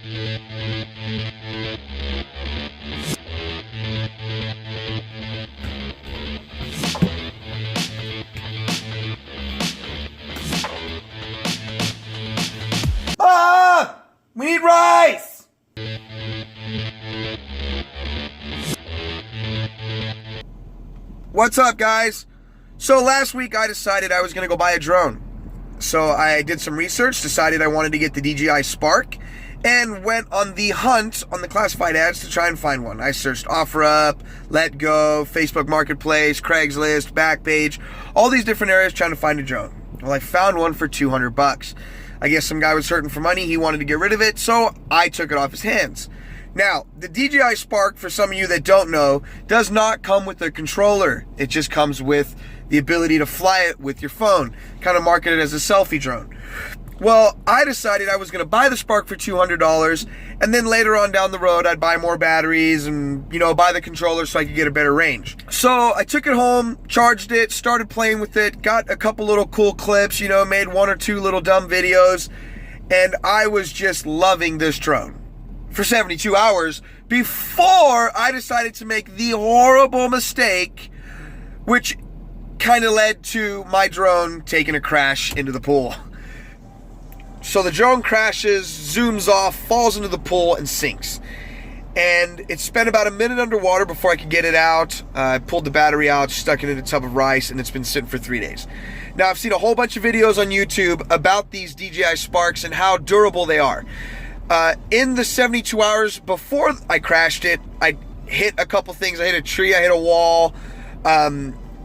Ah! We need rice! What's up, guys? So last week I decided I was going to go buy a drone. So I did some research, decided I wanted to get the DJI Spark, and went on the hunt on the classified ads to try and find one. I searched OfferUp, Letgo, Facebook Marketplace, Craigslist, Backpage, all these different areas trying to find a drone. Well, I found one for $200. I guess some guy was hurting for money, he wanted to get rid of it, so I took it off his hands. Now, the DJI Spark, for some of you that don't know, does not come with a controller. It just comes with the ability to fly it with your phone, kind of marketed as a selfie drone. Well, I decided I was going to buy the Spark for $200, and then later on down the road, I'd buy more batteries and, buy the controller so I could get a better range. So I took it home, charged it, started playing with it, got a couple little cool clips, made one or two little dumb videos, and I was just loving this drone for 72 hours before I decided to make the horrible mistake, which kind of led to my drone taking a crash into the pool. So the drone crashes, zooms off, falls into the pool, and sinks. And it spent about a minute underwater before I could get it out. I pulled the battery out, stuck it in a tub of rice, and it's been sitting for 3 days. Now, I've seen a whole bunch of videos on YouTube about these DJI Sparks and how durable they are. In the 72 hours before I crashed it, I hit a couple things. I hit a tree, I hit a wall.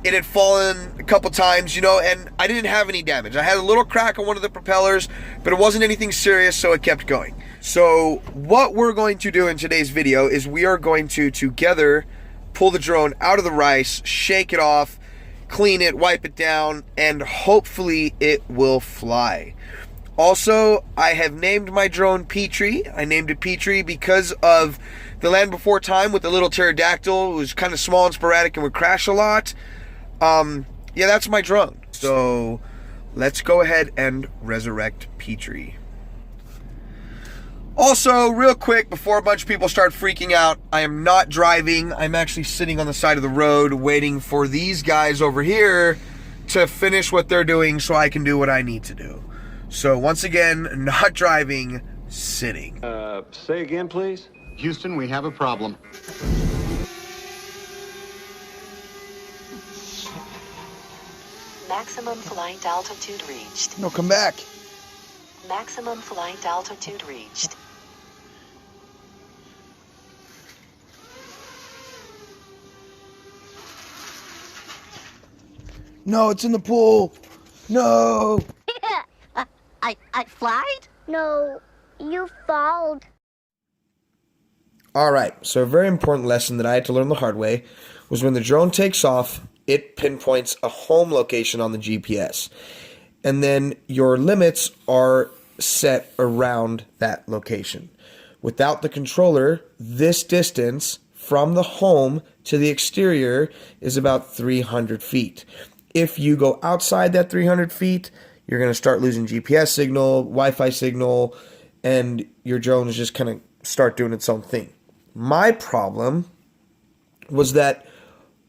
It had fallen a couple times, and I didn't have any damage. I had a little crack on one of the propellers, but it wasn't anything serious, so it kept going. So what we're going to do in today's video is we are going to together pull the drone out of the rice, shake it off, clean it, wipe it down, and hopefully it will fly. Also, I have named my drone Petrie. I named it Petrie because of the Land Before Time with the little pterodactyl. It was kind of small and sporadic and would crash a lot. Yeah, that's my drone. So let's go ahead and resurrect Petrie. Also, real quick, before a bunch of people start freaking out, I am not driving. I'm actually sitting on the side of the road waiting for these guys over here to finish what they're doing so I can do what I need to do. So once again, not driving, sitting. Say again, please. Houston, we have a problem. Maximum flight altitude reached. No, come back. Maximum flight altitude reached. No, it's in the pool. No. I flied? No, you followed. All right, so a very important lesson that I had to learn the hard way was when the drone takes off, it pinpoints a home location on the GPS. And then your limits are set around that location. Without the controller, this distance from the home to the exterior is about 300 feet. If you go outside that 300 feet, you're going to start losing GPS signal, Wi-Fi signal, and your drone is just kind of start doing its own thing. My problem was that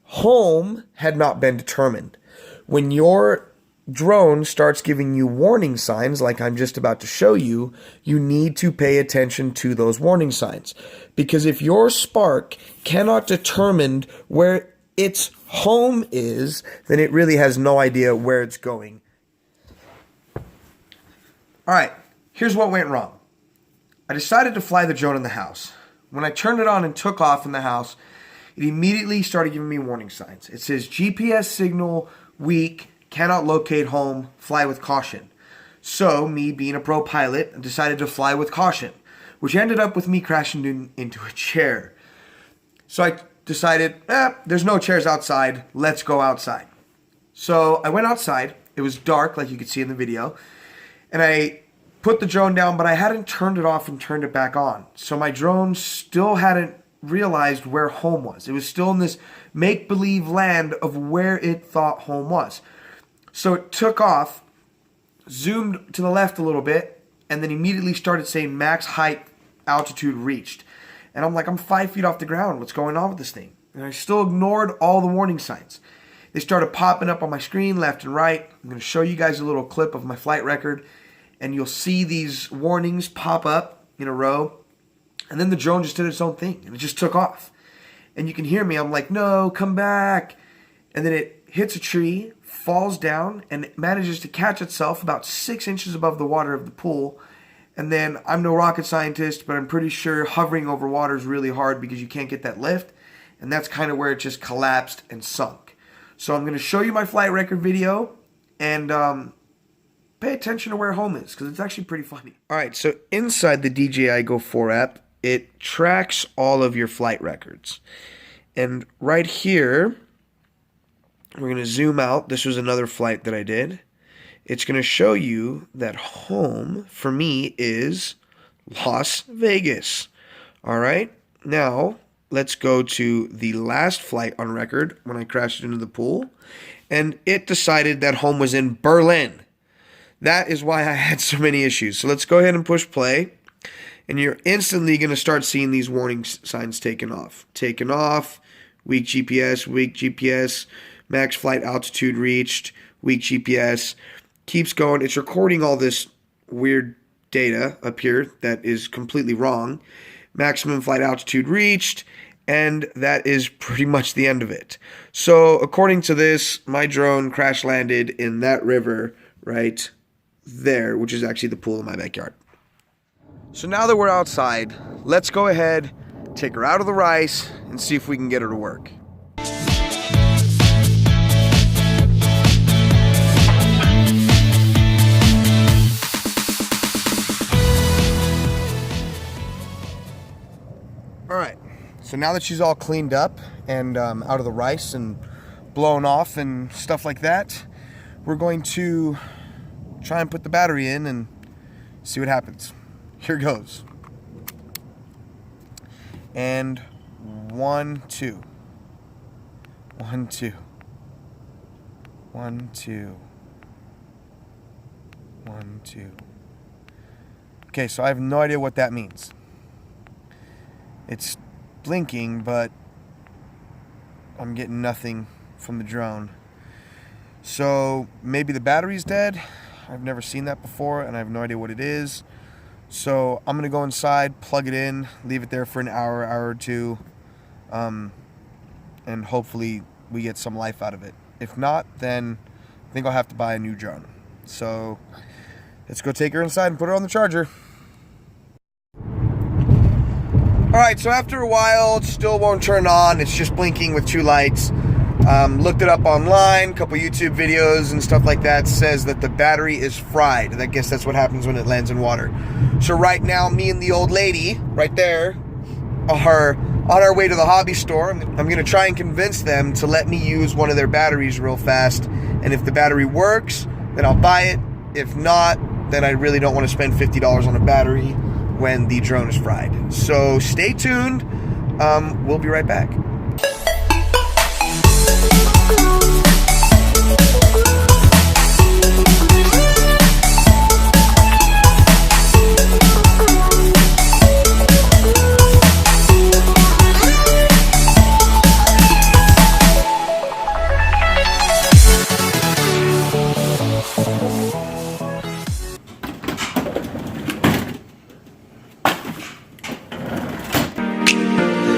home had not been determined. When your drone starts giving you warning signs, like I'm just about to show you, you need to pay attention to those warning signs. Because if your Spark cannot determine where its home is, then it really has no idea where it's going. All right, here's what went wrong. I decided to fly the drone in the house. When I turned it on and took off in the house, it immediately started giving me warning signs. It says GPS signal weak, cannot locate home, fly with caution. So, me being a pro pilot, decided to fly with caution, which ended up with me crashing into a chair. So I decided, there's no chairs outside, let's go outside. So I went outside, it was dark like you could see in the video, and I put the drone down, but I hadn't turned it off and turned it back on. So my drone still hadn't realized where home was. It was still in this make-believe land of where it thought home was. So it took off, zoomed to the left a little bit, and then immediately started saying max height altitude reached. And I'm like, I'm 5 feet off the ground. What's going on with this thing? And I still ignored all the warning signs. They started popping up on my screen left and right. I'm going to show you guys a little clip of my flight record. And you'll see these warnings pop up in a row. And then the drone just did its own thing. And it just took off. And you can hear me. I'm like, no, come back. And then it hits a tree, falls down, and it manages to catch itself about 6 inches above the water of the pool. And then, I'm no rocket scientist, but I'm pretty sure hovering over water is really hard because you can't get that lift. And that's kind of where it just collapsed and sunk. So I'm going to show you my flight record video and pay attention to where home is because it's actually pretty funny. Alright, so inside the DJI Go 4 app, it tracks all of your flight records. And right here, we're going to zoom out. This was another flight that I did. It's going to show you that home for me is Las Vegas. All right. Now, let's go to the last flight on record when I crashed into the pool. And it decided that home was in Berlin. That is why I had so many issues. So let's go ahead and push play. And you're instantly going to start seeing these warning signs taken off. Taken off. Weak GPS. Max flight altitude reached. Weak GPS. Keeps going. It's recording all this weird data up here that is completely wrong. Maximum flight altitude reached, and that is pretty much the end of it. So according to this, my drone crash landed in that river right there, which is actually the pool in my backyard. So now that we're outside, let's go ahead, take her out of the rice, and see if we can get her to work. Alright, so now that she's all cleaned up and out of the rice and blown off and stuff like that, we're going to try and put the battery in and see what happens. Here goes. And 1, 2. 1, 2. 1, 2. 1, 2. Okay, so I have no idea what that means. It's blinking, but I'm getting nothing from the drone. So maybe the battery's dead. I've never seen that before, and I have no idea what it is. So I'm going to go inside, plug it in, leave it there for an hour or two, and hopefully we get some life out of it. If not, then I think I'll have to buy a new drone. So let's go take her inside and put her on the charger. Alright, so after a while, it still won't turn on. It's just blinking with 2 lights. Looked it up online, a couple YouTube videos and stuff like that. Says that the battery is fried. I guess that's what happens when it lands in water. So right now, me and the old lady, right there, are on our way to the hobby store. I'm going to try and convince them to let me use one of their batteries real fast. And if the battery works, then I'll buy it. If not, then I really don't want to spend $50 on a battery when the drone is fried. So stay tuned. We'll be right back.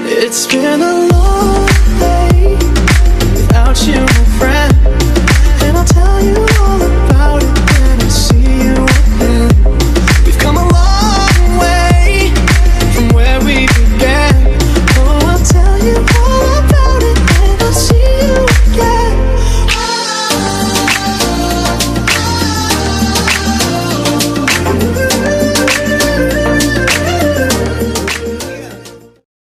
It's been a long day without you